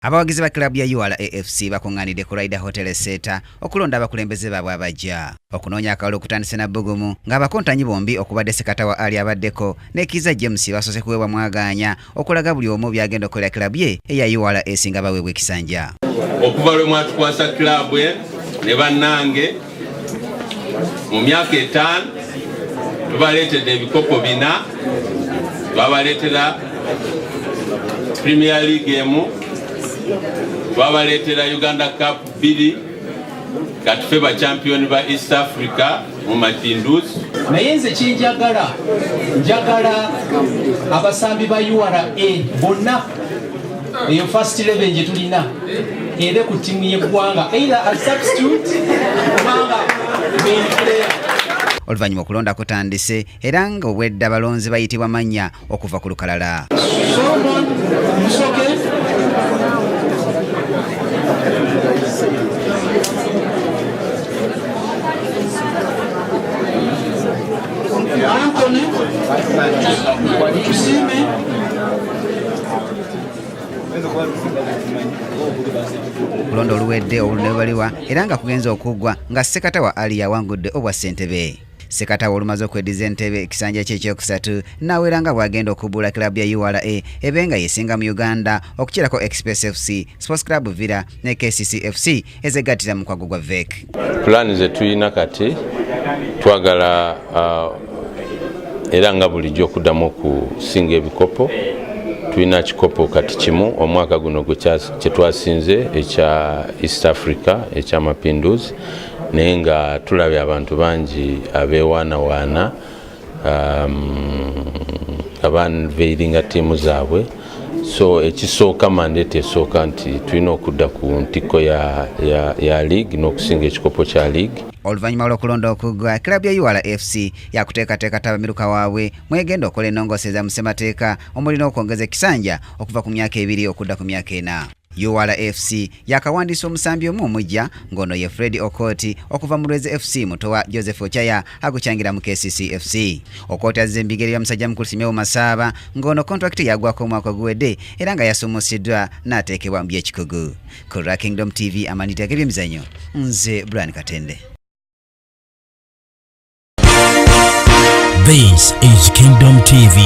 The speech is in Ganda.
Abawagizi ba klabu ya URAFC bakunganidde ku Ryder Hotel Center okulonda abakulembeze baabwe abajja. Okunoonya akawalo kutandise na bbugumu ng'abakontanyi bombi okubadde Sekatawa Ali abaddeko ne Kiza James basose kuweebwa mwaganya okulaga buli omu byagenda okukola klabu ye eya URAFC nga baweebwa ekisanja. Okuva lwe mwatukwasa klabu ne bannange mu myaka 5 tubaleetedde ebikopo 4, babaleetera Premier League emu, babaletera Uganda Cup 2, katufe ba champion ba East Africa mu Mapinduzi. Naye nze kinjagala abasambi ba URA bonna eyo first 11 gye tulina ere ku timu y'eggwanga either as substitute kubanga main player. Oluvannyuma okulonda kutandise era nga obwedda balonzi bayitibwa mannya okuva ku lukalala. Kulonda oluwedde olunebaliwa era nga kugenza okuggwa nga Sekatawa Ali yawangudde obwa ssentebe. Sekatawa olumaze okweddiza entebe ekisanja kye ekyokusatu n'awera nga bwagenda okubbula klabu ya URA ebenga yesinga mu Uganda okukirako Express FC, Sports Club Villa ne KCC FC ezegattira mu kwago gwa VEC. Plan ze tuyina kati twagala era nga bulijjo okuddamu okusinga ebikopo. Tuyina kikopo kati kimu omwaka guno kye twasinze ekya East Africa ekya Mapinduzi, naye nga tulabye abantu bangi abeewaanawaana abaveeringa ttiimu zaabwe. So ekisooka mandate esooka nti tulina okudda ku ntiko ya league n'okusinga ekikopo kya league. Oluvannyuma lw'okulonda okuggwa klabu ya URAFC yakuteekateeka tabamiruka waabwe mwegenda okola ennongooseza mu ssemateeka omulina okwongeza ekisanja okuva ku myaka 2 okudda ku myaka 4. URAFC yakawandiisa omusambi omu omujja ng'ono ye Fred Okoti okuva mu Lweze FC muto wa Joseph Ochaya agukyangira mu KCC FC. Okoti azze embigere ya musajja mukulu Simewo Masaba ng'ono kontrakiti yagwako omwaka oguwedde era nga yasumusiddwa n'ateekebwa mu by'ekikugu. Ku Kingdom TV amanyiita g'ebyemizannyo, nze Brian Katende. This is Kingdom TV.